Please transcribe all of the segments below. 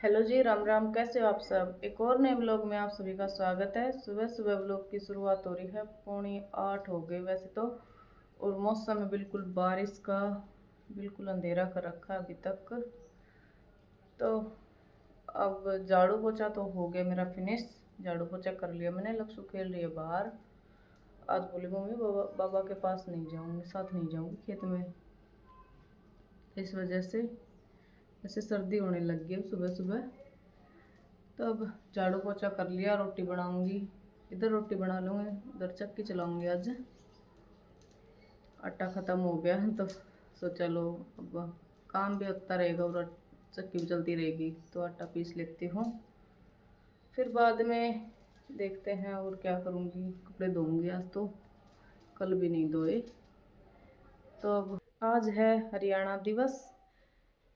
Hello जी, राम राम। कैसे हो आप सब? एक और नए ब्लॉग में आप सभी का स्वागत है। सुबह सुबह ब्लॉग की शुरुआत हो रही है। 7:45 हो गए वैसे तो, और मौसम है बिल्कुल बारिश का, बिल्कुल अंधेरा कर रखा है अभी तक। तो अब झाड़ू पोछा तो हो गया मेरा फिनिश। झाड़ू पोछा कर लिया मैंने। लक्ष्य खेल रही है बाहर। आज बोली मम्मी बाबा के पास नहीं जाऊँगी, साथ नहीं जाऊँगी खेत में। इस वजह से ऐसे सर्दी होने लग गई सुबह सुबह। तो अब झाड़ू पोछा कर लिया, रोटी बनाऊंगी। इधर रोटी बना लूँगी, उधर चक्की चलाऊंगी। आज आटा ख़त्म हो गया तो सोचा लो अब काम भी होता रहेगा और चक्की भी चलती रहेगी, तो आटा पीस लेती हूँ। फिर बाद में देखते हैं और क्या करूँगी। कपड़े धोऊंगी आज तो, कल भी नहीं धोए। तो अब आज है हरियाणा दिवस,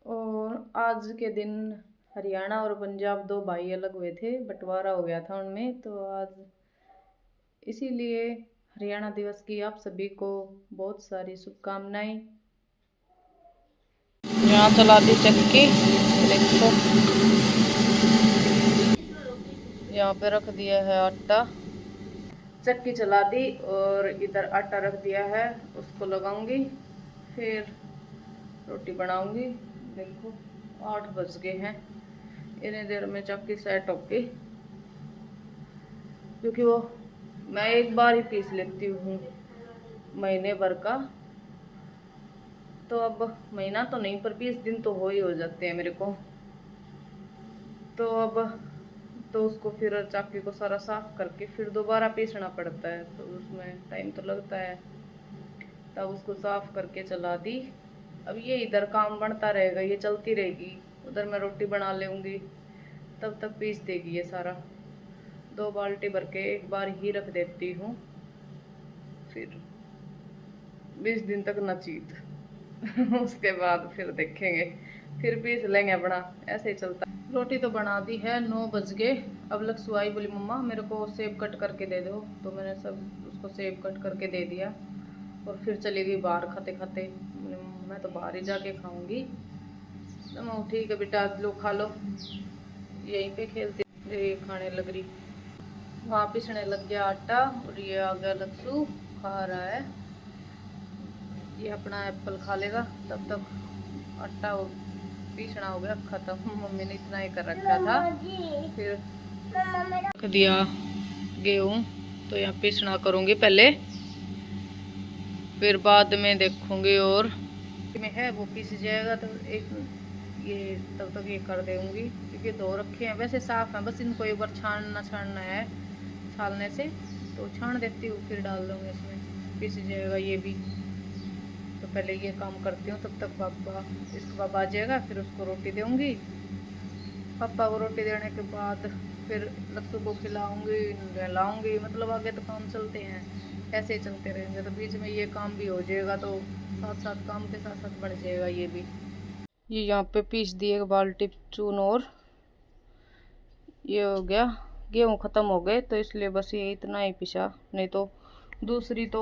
और आज के दिन हरियाणा और पंजाब दो भाई अलग हुए थे, बंटवारा हो गया था उनमें। तो आज इसीलिए हरियाणा दिवस की आप सभी को बहुत सारी शुभकामनाएं। यहाँ चला दी चक्की, देखो यहाँ पे रख दिया है आटा। चक्की चला दी और इधर आटा रख दिया है, उसको लगाऊंगी फिर रोटी बनाऊंगी। देखो 8 बज गए हैं। इतनी देर में चक्की सेट होगी, क्योंकि वो मैं एक बार ही पीस लेती हूँ महीने भर का। तो अब महीना तो नहीं पर 20 दिन तो हो जाते हैं मेरे को। तो अब तो उसको फिर चक्की को सारा साफ करके फिर दोबारा पीसना पड़ता है, तो उसमें टाइम तो लगता है। तब उसको साफ करके चला दी। अब ये इधर काम बनता रहेगा, ये चलती रहेगी। उधर मैं रोटी बना लूँगी, तब तक पीस देगी ये सारा। 2 बाल्टी भर के एक बार ही रख देती हूँ, फिर 20 दिन तक न चीत उसके बाद फिर देखेंगे, फिर पीस लेंगे अपना। ऐसे ही चलता। रोटी तो बना दी है, 9 बज गए। अब लक्ष्य आई, बोली मम्मा मेरे को सेब कट करके दे दो। तो मैंने सब उसको सेब कट करके दे दिया और फिर चली गई बाहर खाते खाते। मैं तो बाहर ही जाके खाऊंगी। तो मैं ठीक है बेटा, लो खा लो, यहीं पे खेलती ये खाने लग रही। वहाँ पिसने लग गया आटा और ये आ गया लक्ष्य खा रहा है। ये अपना एप्पल खा लेगा, तब तक आटा पीसना हो गया खत्म। मम्मी ने इतना ही कर रखा था। फिर रख दिया गेहूँ, तो यहाँ पीसना करूँगी पहले, फिर बाद में देखूँगी। और में है वो पीस जाएगा तो एक ये तब तक ये कर दूँगी, क्योंकि धो रखे हैं वैसे साफ़ है। बस इनको एक बार छानना है छालने से, तो छान देती हूँ फिर डाल दूँगी इसमें, पीस जाएगा ये भी। तो पहले ये काम करती हूँ, तब तक इसका पापा आ जाएगा, फिर उसको रोटी दूँगी। पापा को रोटी देने के बाद फिर लक्ष्य को खिलाऊंगी, नहलाऊंगी। मतलब आगे तो काम चलते हैं, ऐसे ही चलते रहेंगे। तो बीच में ये काम भी हो जाएगा, तो साथ साथ काम के साथ साथ बढ़ जाएगा ये भी। ये यहाँ पे पीस दिए एक बाल्टी चून, और ये हो गया। गेहूँ ख़त्म हो गए तो इसलिए बस ये इतना ही पिसा, नहीं तो दूसरी तो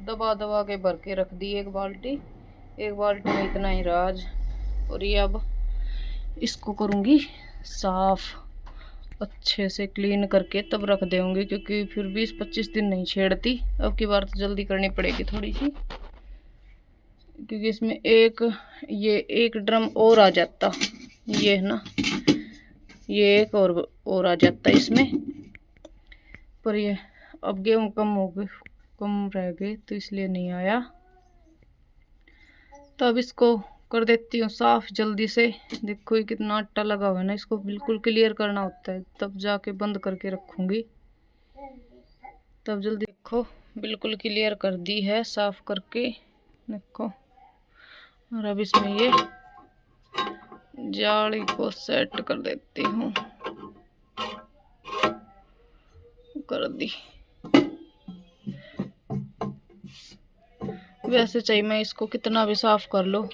दबा दबा के भर के रख दी एक बाल्टी में इतना ही रहा आज। और ये अब इसको करूँगी साफ अच्छे से क्लीन करके, तब रख दूँगी, क्योंकि फिर 20-25 दिन नहीं छेड़ती। अब की बार तो जल्दी करनी पड़ेगी थोड़ी सी, क्योंकि इसमें एक ड्रम और आ जाता, ये है ना, ये एक और आ जाता इसमें। पर ये अब गेहूँ कम रह गए तो इसलिए नहीं आया। तो अब इसको कर देती हूँ साफ जल्दी से। देखो ये कितना आटा लगा हुआ है ना, इसको बिल्कुल क्लियर करना होता है, तब जाके बंद करके रखूँगी। तब जल्दी देखो बिल्कुल क्लियर कर दी है साफ करके, देखो। और अब इसमें ये जाली को सेट कर देती हूँ, कर दी। वैसे चाहिए मैं इसको कितना भी साफ कर लो,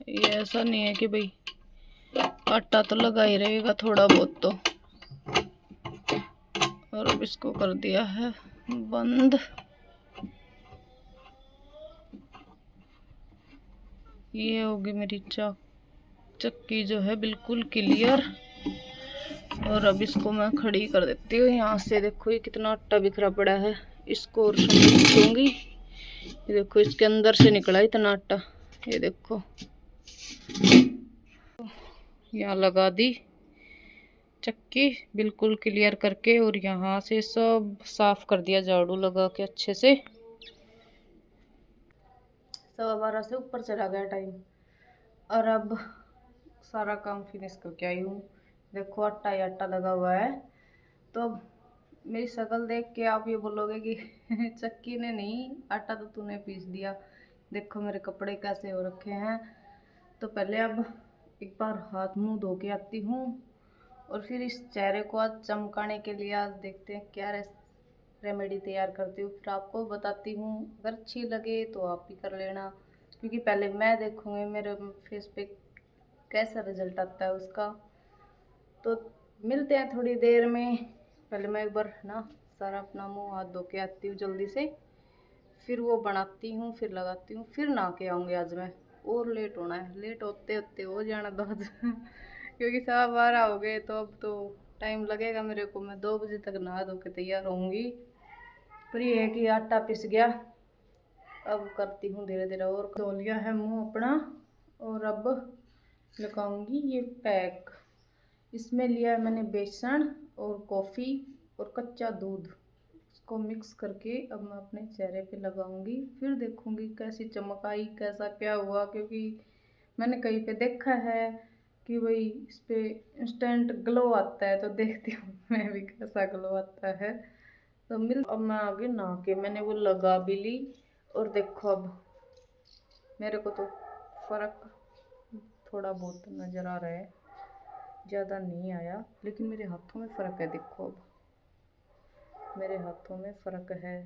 ये ऐसा नहीं है कि भाई आटा तो लगा ही रहेगा थोड़ा बहुत तो। और अब इसको कर दिया है बंद। ये होगी मेरी चक्की जो है बिल्कुल क्लियर। और अब इसको मैं खड़ी कर देती हूँ यहाँ से। देखो ये कितना आटा बिखरा पड़ा है, इसको और दूंगी। ये देखो इसके अंदर से निकला इतना आटा, ये देखो। यहाँ लगा दी चक्की बिल्कुल क्लियर करके, और यहाँ से सब साफ कर दिया झाड़ू लगा के अच्छे से। 12:15 से ऊपर चला गया टाइम, और अब सारा काम फिनिश करके आई हूँ। देखो आटा ही आटा लगा हुआ है। तो अब मेरी शक्ल देख के आप ये बोलोगे कि चक्की ने नहीं, आटा तो तूने पीस दिया। देखो मेरे कपड़े कैसे हो रखे हैं। तो पहले अब एक बार हाथ मुंह धो के आती हूँ, और फिर इस चेहरे को आज चमकाने के लिए आज देखते हैं क्या रेमेडी तैयार करती हूँ, फिर आपको बताती हूँ। अगर अच्छी लगे तो आप भी कर लेना, क्योंकि पहले मैं देखूँगी मेरे फेस पे कैसा रिजल्ट आता है उसका। तो मिलते हैं थोड़ी देर में। पहले मैं एक बार ना सारा अपना मुंह हाथ धो के आती हूँ जल्दी से, फिर वो बनाती हूँ, फिर लगाती हूँ, फिर नहा के आऊँगी। आज मैं और लेट होना है, लेट होते होते हो जाना 2 बजे क्योंकि 12:15 हो गए, तो अब तो टाइम लगेगा मेरे को। मैं 2 बजे तक नहा धो के तैयार होंगी। पर ये है कि आटा पिस गया। अब करती हूँ धीरे धीरे। और धो लिया है मुँह अपना, और अब लगाऊंगी ये पैक। इसमें लिया है मैंने बेसन और कॉफ़ी और कच्चा दूध, इसको मिक्स करके अब मैं अपने चेहरे पे लगाऊंगी। फिर देखूंगी कैसी चमक आई, कैसा क्या हुआ। क्योंकि मैंने कहीं पे देखा है कि भाई इस पे इंस्टेंट ग्लो आता है, तो देखती हूँ मैं भी कैसा ग्लो आता है। तो अब मैं आगे नहा के मैंने वो लगा भी ली, और देखो अब मेरे को तो फर्क थोड़ा बहुत नज़र आ रहा है, ज़्यादा नहीं आया, लेकिन मेरे हाथों में फ़र्क है। देखो अब मेरे हाथों में फ़र्क है।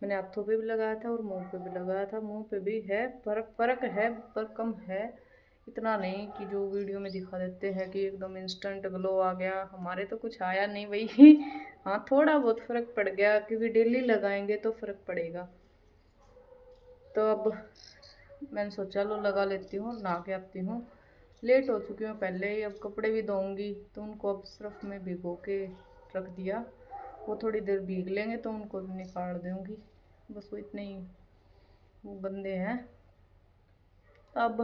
मैंने हाथों पे भी लगाया था और मुंह पे भी लगाया था। मुंह पे भी है फ़र्क है, पर कम है। इतना नहीं कि जो वीडियो में दिखा देते हैं कि एकदम इंस्टेंट ग्लो आ गया। हमारे तो कुछ आया नहीं भाई हाँ थोड़ा बहुत फ़र्क पड़ गया, क्योंकि डेली लगाएंगे तो फ़र्क पड़ेगा। तो अब मैंने सोचा लो लगा लेती हूँ, नहा के आती हूँ। लेट हो चुकी हूँ पहले ही। अब कपड़े भी धोऊंगी, तो उनको अब सर्फ में भिगो के रख दिया। वो थोड़ी देर भीग लेंगे तो उनको भी निकाल दूँगी। बस वो इतने ही वो गंदे हैं। अब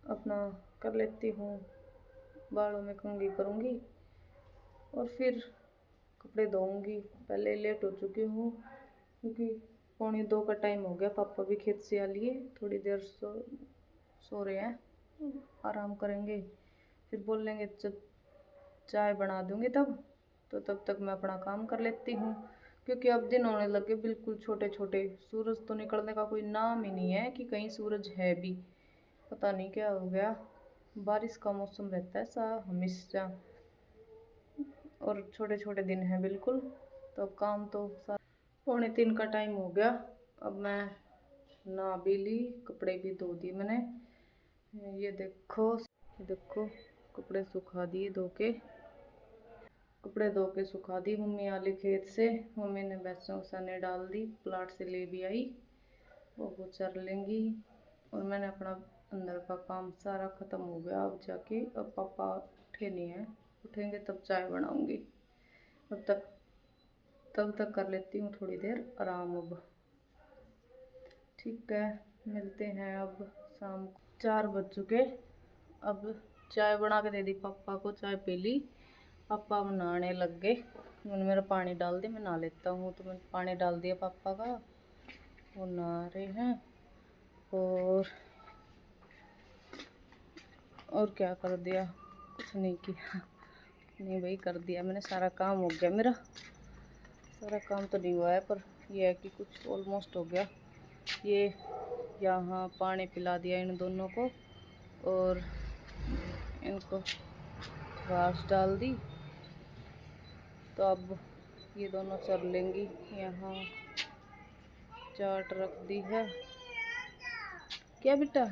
अपना कर लेती हूँ, बालों में कंघी करूँगी और फिर कपड़े धोऊंगी। पहले लेट हो चुकी हूँ, क्योंकि 1:45 का टाइम हो गया। पापा भी खेत से आ लिए, थोड़ी देर सो रहे हैं, आराम करेंगे। फिर बोल लेंगे चाय बना दूँगी तब तक मैं अपना काम कर लेती हूँ। क्योंकि अब दिन होने लगे बिल्कुल छोटे छोटे। सूरज तो निकलने का कोई नाम ही नहीं है कि कहीं सूरज है भी। पता नहीं क्या हो गया। बारिश का मौसम रहता है सा हमेशा, और छोटे छोटे दिन हैं बिल्कुल। तो काम तो 2:45 का टाइम हो गया। अब मैं नहा भी ली, कपड़े भी धो दिए मैंने। ये देखो कपड़े सुखा दिए कपड़े धो के सुखा दी। मम्मी आ ली खेत से, मम्मी ने भैंसों सने डाल दी, प्लाट से ले भी आई, वो चर लेंगी। और मैंने अपना अंदर का काम सारा ख़त्म हो गया। अब जाके अब पापा उठे नहीं हैं, उठेंगे तब चाय बनाऊंगी। तब तक कर लेती हूँ थोड़ी देर आराम। अब ठीक है, मिलते हैं अब शाम को। 4 बज चुके। अब चाय बना के दे दी पापा को, चाय पी ली। पापा अब नहाने लग गए। मैंने मेरा पानी डाल दिया, मैं नहा लेता हूँ। तो मैंने पानी डाल दिया पापा का, वो नहा रहे हैं। और क्या कर दिया, कुछ नहीं किया नहीं भाई, कर दिया मैंने, सारा काम हो गया मेरा। सारा काम तो नहीं हुआ है, पर यह है कि कुछ ऑलमोस्ट हो गया। ये यहाँ पानी पिला दिया इन दोनों को, और इनको घास डाल दी। तो अब ये दोनों चर लेंगी। यहाँ चाट रख दी है। क्या बेटा,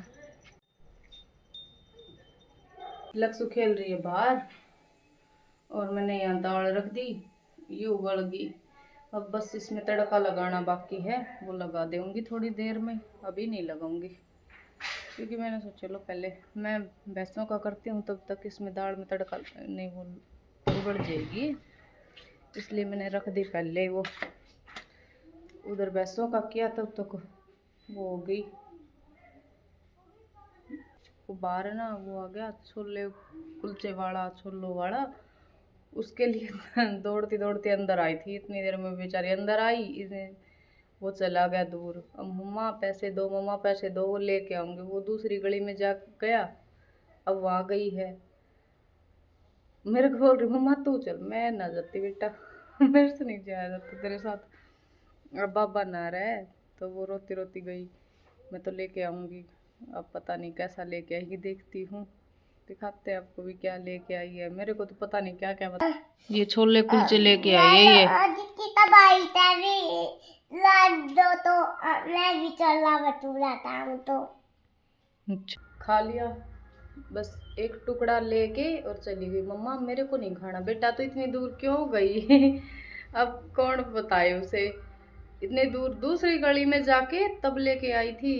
लक्ष्य खेल रही है बाहर, और मैंने यहाँ दाल रख दी, ये उबल गई। अब बस इसमें तड़का लगाना बाकी है, वो लगा दूंगी थोड़ी देर में, अभी नहीं लगाऊंगी। क्योंकि मैंने सोचा चलो पहले मैं भैंसों का करती हूँ, तब तक इसमें दाल में तड़का नहीं वो उगड़ जाएगी, इसलिए मैंने रख दी पहले वो। उधर भैंसों का किया तब तक वो हो गई, वो बाहर है ना, वो आ गया छोले कुलचे वाला, छोलों वाला, उसके लिए दौड़ती दौड़ती अंदर आई थी। इतनी देर में बेचारी अंदर आई, इसने वो चला गया दूर। अब मम्मा पैसे दो, मम्मा पैसे दो, वो लेके आऊंगी। वो दूसरी गली में जा गया, अब वहाँ गई है, मेरे को बोल रही मम्मा तू चल। मैं ना जाती बेटा, मेरे से नहीं जाया जाता तेरे साथ। अब बाबा ना रहे तो वो रोती रोती गई, मैं तो लेके आऊंगी। अब पता नहीं कैसा लेके आएगी, देखती हूँ, दिखाते हैं आपको भी क्या लेके आई है। मेरे को तो पता नहीं क्या क्या बता। ये छोले कुलचे लेके आई है ये। तो मैं भी चला तो खा लिया, बस एक टुकड़ा लेके और चली गई। मम्मा मेरे को नहीं खाना। बेटा तो इतनी दूर क्यों गई? अब कौन बताए उसे, इतने दूर दूसरी गली में जाके तब लेके आई थी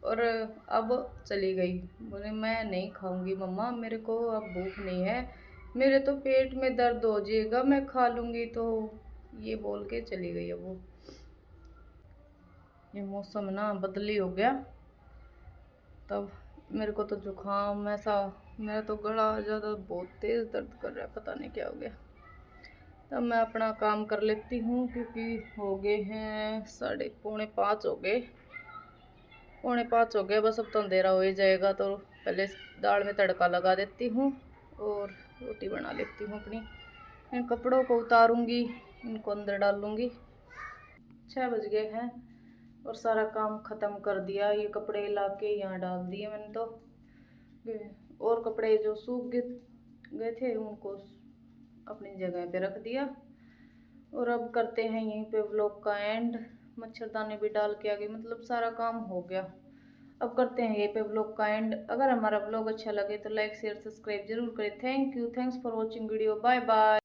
और अब चली गई। बोले मैं नहीं खाऊंगी मम्मा, मेरे को अब भूख नहीं है, मेरे तो पेट में दर्द हो जाएगा, मैं खा लूंगी तो। ये बोल के चली गई। अब वो ये मौसम ना बदली हो गया, तब मेरे को तो जुकाम ऐसा, मेरा तो गला ज़्यादा बहुत तेज़ दर्द कर रहा है, पता नहीं क्या हो गया। तब मैं अपना काम कर लेती हूँ, क्योंकि हो गए हैं 4:45 हो गए, 4:45 हो गए। बस अब तो अंधेरा हो ही जाएगा, तो पहले दाल में तड़का लगा देती हूँ और रोटी बना लेती हूँ अपनी। इन कपड़ों को उतारूँगी, इनको अंदर डाल लूँगी। 6 बज गए हैं और सारा काम ख़त्म कर दिया। ये कपड़े ला के यहाँ डाल दिए मैंने तो, और कपड़े जो सूख गए थे उनको अपनी जगह पे रख दिया। और अब करते हैं यहीं पे व्लॉग का एंड। मच्छरदानी भी डाल के आ गई, मतलब सारा काम हो गया। अब करते हैं यहीं पे व्लॉग का एंड। अगर हमारा व्लॉग अच्छा लगे तो लाइक शेयर सब्सक्राइब जरूर करें। Thank you, thanks for watching video, bye bye.